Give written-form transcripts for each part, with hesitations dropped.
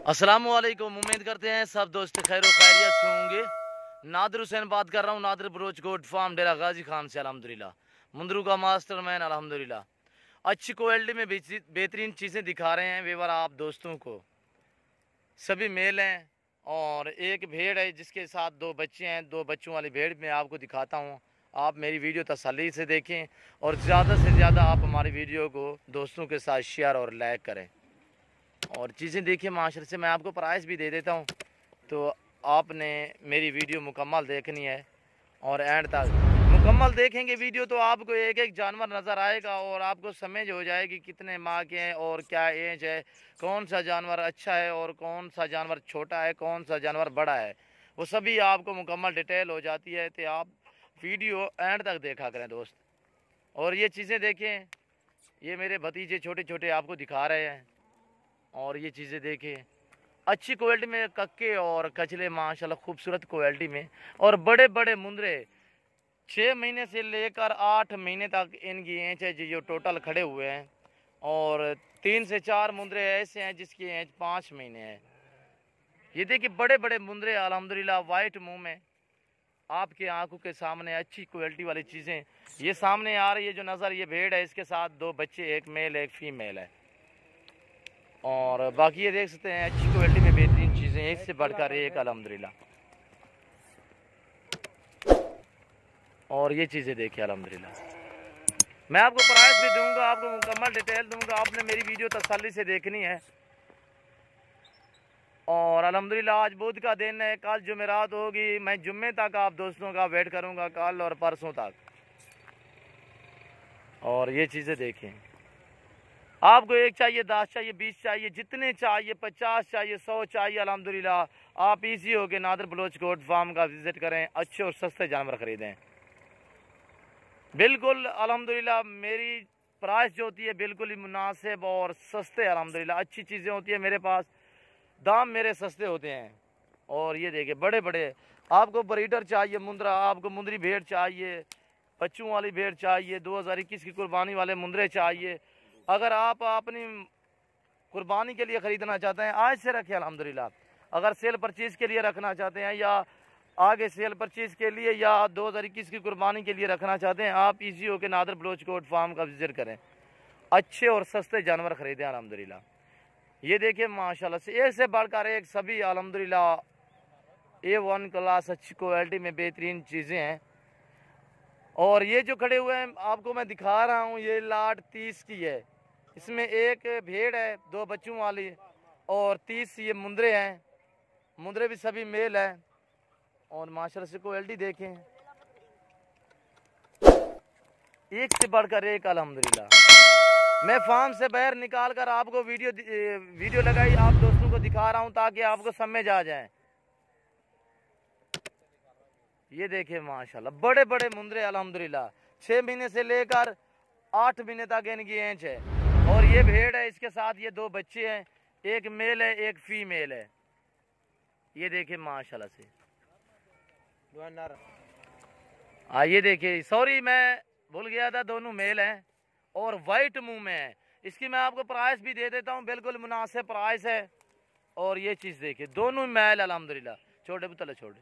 अस्सलाम वालेकुम। उम्मीद करते हैं सब दोस्त खैर खैरियत से होंगे। नादिर हुसैन बात कर रहा हूँ, नादिर बरोच गोट फार्म डेरा गाजी खान से। अल्हम्दुलिल्लाह मुंदरू का मास्टर मैन अल्हम्दुलिल्लाह अच्छी क्वालिटी में बेहतरीन चीज़ें दिखा रहे हैं वेवर आप दोस्तों को। सभी मेल हैं और एक भेड़ है जिसके साथ दो बच्चे हैं। दो बच्चों वाली भेड़ मैं आपको दिखाता हूँ। आप मेरी वीडियो तसल्ली से देखें और ज़्यादा से ज़्यादा आप हमारी वीडियो को दोस्तों के साथ शेयर और लाइक करें और चीज़ें देखिए। माशरे से मैं आपको प्राइस भी दे देता हूँ, तो आपने मेरी वीडियो मुकम्मल देखनी है और एंड तक मुकम्मल देखेंगे वीडियो तो आपको एक एक जानवर नज़र आएगा और आपको समझ हो जाएगी कितने माह के हैं और क्या एज है, कौन सा जानवर अच्छा है और कौन सा जानवर छोटा है, कौन सा जानवर बड़ा है। वो सभी आपको मुकम्मल डिटेल हो जाती है, तो आप वीडियो एंड तक देखा करें दोस्त। और ये चीज़ें देखें, ये मेरे भतीजे छोटे छोटे आपको दिखा रहे हैं और ये चीज़ें देखें अच्छी क्वालिटी में कक्के और कचले माशाल्लाह खूबसूरत क्वालिटी में। और बड़े बड़े मुंदरे 6 महीने से लेकर 8 महीने तक इनकी एंच है जो टोटल खड़े हुए हैं। और 3 से 4 मुंदरे ऐसे हैं जिसकी एंच 5 महीने है। ये देखिए बड़े बड़े मुंदरे अल्हम्दुलिल्लाह वाइट मुंह में आपके आंखों के सामने अच्छी क्वालिटी वाली चीज़ें ये सामने आ रही है। जो नज़र ये भेड़ है इसके साथ दो बच्चे, एक मेल एक फीमेल है। और बाकी ये देख सकते हैं अच्छी क्वालिटी में बेहतरीन चीज़ें एक से बढ़कर एक अल्हम्दुलिल्लाह। और ये चीज़ें देखिए अल्हम्दुलिल्लाह। मैं आपको प्राइस भी दूंगा, आपको मुकम्मल डिटेल दूंगा। आपने मेरी वीडियो तसल्ली से देखनी है। और अल्हम्दुलिल्लाह आज बुध का दिन है, कल जुमेरात होगी। मैं जुम्मे तक आप दोस्तों का वेट करूंगा, कल और परसों तक। और ये चीज़ें देखें, आपको एक चाहिए, 10 चाहिए, 20 चाहिए, जितने चाहिए, 50 चाहिए, 100 चाहिए, अल्हम्दुलिल्लाह आप इजी हो के नादिर बलोच गोट फार्म का विजिट करें। अच्छे और सस्ते जानवर खरीदें। बिल्कुल अल्हम्दुलिल्लाह मेरी प्राइस जो होती है बिल्कुल ही मुनासिब और सस्ते। अल्हम्दुलिल्लाह अच्छी चीज़ें होती है मेरे पास, दाम मेरे सस्ते होते हैं। और ये देखिए बड़े बड़े, आपको ब्रीडर चाहिए मुंदरा, आपको मुंदरी भेड़ चाहिए, बच्चों वाली भेड़ चाहिए, 2021 की कुर्बानी वाले मुंदरे चाहिए। अगर आप अपनी कुर्बानी के लिए ख़रीदना चाहते हैं आज से रखें अल्हम्दुलिल्लाह। अगर सेल परचेज़ के लिए रखना चाहते हैं या आगे सेल परचेज़ के लिए या 2021 की कुर्बानी के लिए रखना चाहते हैं, आप इजी हो के नादिर बलोच गोट फार्म का विजिट करें। अच्छे और सस्ते जानवर ख़रीदें अल्हम्दुलिल्लाह। ये देखिए माशाल्लाह से एक से बढ़कर एक सभी अल्हम्दुलिल्लाह A1 क्लास अच्छी क्वालिटी में बेहतरीन चीज़ें हैं। और ये जो खड़े हुए हैं आपको मैं दिखा रहा हूँ, ये लाट 30 की है। इसमें एक भेड़ है दो बच्चों वाली और 30 ये मुंदरे हैं। मुंदरे भी सभी मेल हैं और माशाल्लाह से क्वालिटी देखें, एक से बढ़कर एक अल्हम्दुलिल्लाह। मैं फार्म से बाहर निकाल कर आपको वीडियो लगाई आप दोस्तों को दिखा रहा हूँ ताकि आपको समझ आ जाए। ये देखें माशाल्लाह बड़े बड़े मुंदरे अल्हम्दुलिल्लाह 6 महीने से लेकर 8 महीने तक इनकी एंच है। और ये भेड़ है, इसके साथ ये दो बच्चे हैं, एक मेल है एक फीमेल है। ये देखें माशाल्लाह से। ये देखिए, सॉरी मैं भूल गया था, दोनों मेल हैं और वाइट मुंह में है। इसकी मैं आपको प्राइस भी दे देता हूँ, बिल्कुल मुनासिब प्राइस है। और ये चीज़ देखिए दोनों मेल अल्हम्दुलिल्लाह, छोटे पुतले छोटे।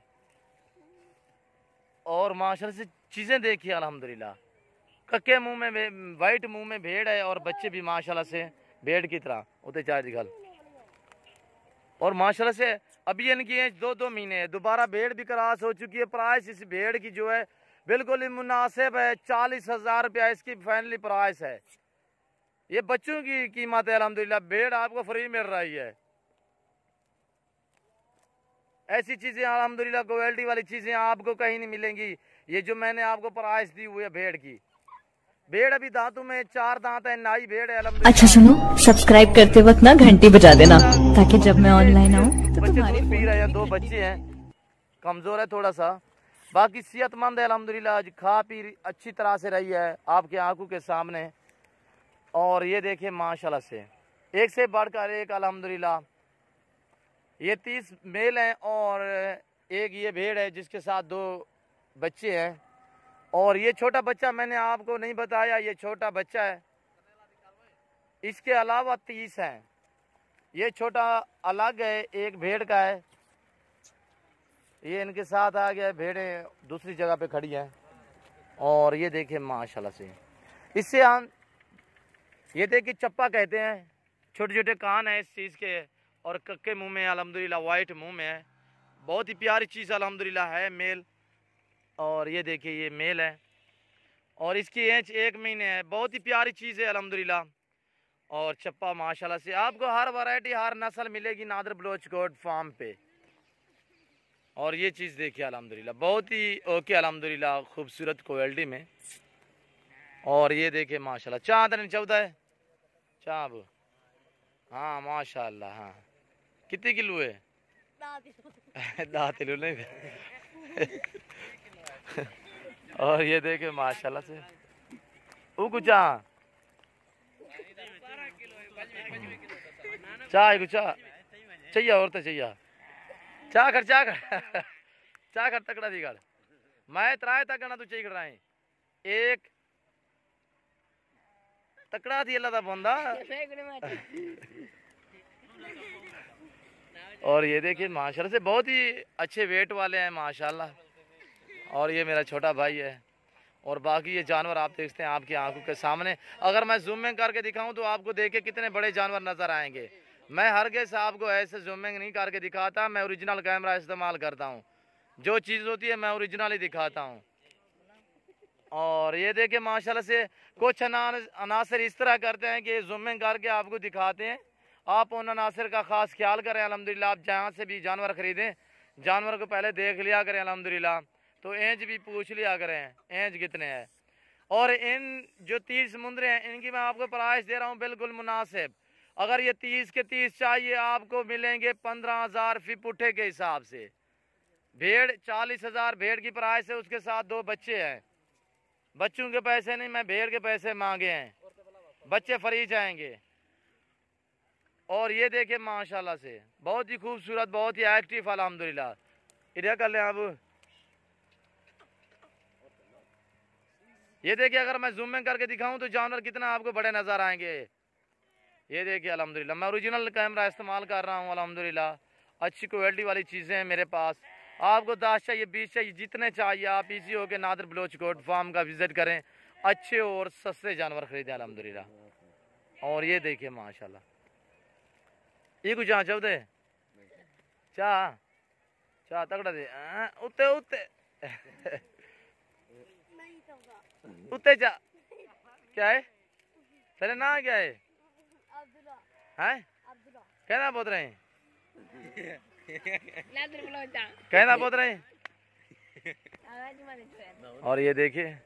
और माशाल्लाह से चीज़ें देखिए अल्हम्दुलिल्लाह। कक्के मुंह में वाइट मुंह में भेड़ है और बच्चे भी माशाल्लाह से भेड़ की तरह होते चार दिखल। और माशाल्लाह से अभी इनकी एज 2-2 महीने है। दोबारा भेड़ भी क्रॉस हो चुकी है। प्राइस इस भेड़ की जो है बिल्कुल ही मुनासिब है, 40,000 रुपया इसकी फाइनली प्राइस है। ये बच्चों की कीमत है अल्हम्दुलिल्लाह, भेड़ आपको फ्री मिल रही है। ऐसी चीज़ें अल्हम्दुलिल्लाह क्वालिटी वाली चीज़ें आपको कहीं नहीं मिलेंगी। ये जो मैंने आपको प्राइस दी हुई है भेड़ की, भेड़ अभी दांतों में 4 दांत है, नाई भेड़ है अल्हम्दुलिल्लाह। अच्छा सुनो, सब्सक्राइब करते वक्त ना घंटी बजा देना ताकि जब मैं ऑनलाइन आऊँ तो बच्चे तुम्हारे दूध पी रहे हैं, 2 बच्चे हैं, कमज़ोर है थोड़ा सा, बाकी सेहतमंद है अल्हम्दुलिल्लाह। आज खा पी अच्छी तरह से रही है आपके आंखों के सामने। और ये देखिए माशाल्लाह से एक से बढ़कर एक अल्हम्दुलिल्लाह। ये 30 मेल हैं और एक ये भेड़ है जिसके साथ 2 बच्चे हैं। और ये छोटा बच्चा मैंने आपको नहीं बताया, ये छोटा बच्चा है। इसके अलावा 30 हैं ये छोटा अलग है, एक भेड़ का है, ये इनके साथ आ गया। भेड़ें दूसरी जगह पे खड़ी हैं। और ये देखिए माशाल्लाह से, इससे हम ये देखिए चप्पा कहते हैं। छोटे छोटे कान है इस चीज़ के और कक्के मुंह में अल्हम्दुलिल्लाह, वाइट मुंह में है। बहुत ही प्यारी चीज़ अल्हम्दुलिल्लाह है मेल। और ये देखिए ये मेल है और इसकी एज 1 महीने है। बहुत ही प्यारी चीज़ है अल्हम्दुलिल्लाह। और चप्पा माशाल्लाह से आपको हर वैरायटी हर नस्ल मिलेगी नादिर बलोच गोट फार्म पे। और ये चीज़ देखिए अल्हम्दुलिल्लाह बहुत ही ओके अल्हम्दुलिल्लाह, खूबसूरत क्वालिटी में। और ये देखिए माशाल्लाह चाँद नहीं चौदह है चाँब। हाँ माशाल्लाह। हाँ कितने किलो है? 10 किलो नहीं। और ये देखिए माशाल्लाह से कुछ चाय कुछ चाहिए और तो चाहिए चाह कर तकड़ा दी गल मैं त्राए तक तू चाहिए कर रहे एक तकड़ा थी अल्लाह दा बंदा। और ये देखिए माशाल्लाह से बहुत ही अच्छे वेट वाले हैं माशाल्लाह। और ये मेरा छोटा भाई है। और बाकी ये जानवर आप देखते हैं आपकी आंखों के सामने। अगर मैं जूमिंग करके दिखाऊं तो आपको देखे कितने बड़े जानवर नज़र आएंगे। मैं हरगिज़ आपको ऐसे जूमिंग नहीं करके दिखाता, मैं ओरिजिनल कैमरा इस्तेमाल करता हूं। जो चीज़ होती है मैं ओरिजिनल ही दिखाता हूं। और ये देखिए माशाल्लाह से कुछ अनासर इस तरह करते हैं कि जूमिंग करके आपको दिखाते हैं। आप उन अनासर का ख़ास ख्याल करें अल्हम्दुलिल्लाह। आप जहाँ से भी जानवर ख़रीदें जानवर को पहले देख लिया करें अल्हम्दुलिल्लाह। तो एज भी पूछ लिया करें एज कितने है। और इन जो 30 मुंदरे हैं इनकी मैं आपको प्राइस दे रहा हूँ बिल्कुल मुनासिब। अगर ये 30 के 30 चाहिए आपको मिलेंगे 15,000 फी पुट्ठे के हिसाब से। भेड़ 40,000 भेड़ की प्राइस है, उसके साथ 2 बच्चे हैं। बच्चों के पैसे नहीं, मैं भेड़ के पैसे मांगे हैं, बच्चे फ्री जाएंगे। और ये देखिए माशाल्लाह से बहुत ही खूबसूरत बहुत ही एक्टिव अल्हम्दुलिल्लाह। इधर कर लें आप। ये देखिए अगर मैं जूमिंग करके दिखाऊं तो जानवर कितना आपको बड़े नज़र आएंगे। ये देखिए अल्हम्दुलिल्लाह मैं ओरिजिनल कैमरा इस्तेमाल कर रहा हूँ अल्हम्दुलिल्लाह। अच्छी क्वालिटी वाली चीज़ें हैं मेरे पास। आपको 10 चाहिए 20 चाहिए जितने चाहिए आप इजी होकर नादिर बलोच गोट फार्म का विज़िट करें। अच्छे और सस्ते जानवर खरीदें अल्हम्दुलिल्लाह। और ये देखिए माशाल्लाह ये कुछ चाह दे चाह तगड़ा दे उत्ते उत्ते उत्ते जा क्या है तेरे ना क्या है कहना बोल रहे हैं कहना बोल रहे हैं। और ये देखिए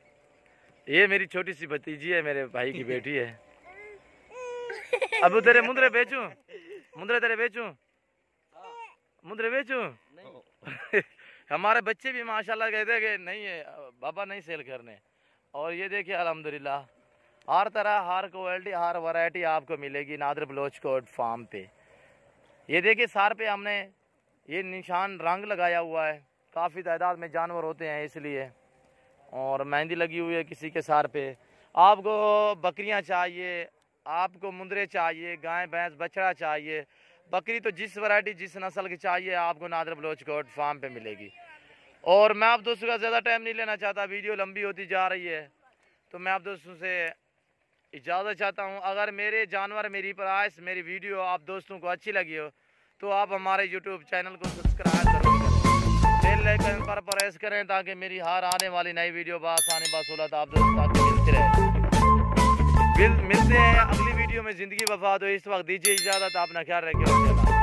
ये मेरी छोटी सी भतीजी है, मेरे भाई की बेटी है। अब तेरे मुंदरे बेचूं मुंदरे तेरे बेचूं मुंदरे बेचूं। हमारे बच्चे भी माशाल्लाह कहते हैं कि नहीं है बाबा नहीं सेल करने। और ये देखिए अल्हम्दुलिल्लाह हर तरह हर क्वालिटी हर वैरायटी आपको मिलेगी नादिर बलोच गोट फार्म पे। ये देखिए सार पे हमने ये निशान रंग लगाया हुआ है, काफ़ी तादाद में जानवर होते हैं इसलिए। और मेहंदी लगी हुई है किसी के सार पे। आपको बकरियां चाहिए, आपको मुंदरे चाहिए, गाय भैंस बछड़ा चाहिए, बकरी तो जिस वैरायटी जिस नस्ल की चाहिए आपको नादिर बलोच गोट फार्म पे मिलेगी। और मैं आप दोस्तों का ज़्यादा टाइम नहीं लेना चाहता, वीडियो लंबी होती जा रही है तो मैं आप दोस्तों से इजाज़त चाहता हूं। अगर मेरे जानवर मेरी प्राइस मेरी वीडियो आप दोस्तों को अच्छी लगी हो तो आप हमारे यूट्यूब चैनल को सब्सक्राइब जरूर करें, बेल आइकन पर प्रेस करें ताकि मेरी हर आने वाली नई वीडियो बासानी बासूलत आप दोस्तों तक मिलती रहे। मिलते हैं अगली वीडियो में। ज़िंदगी वफा दो, इस वक्त दीजिए इजाज़त, अपना ख्याल रखिए।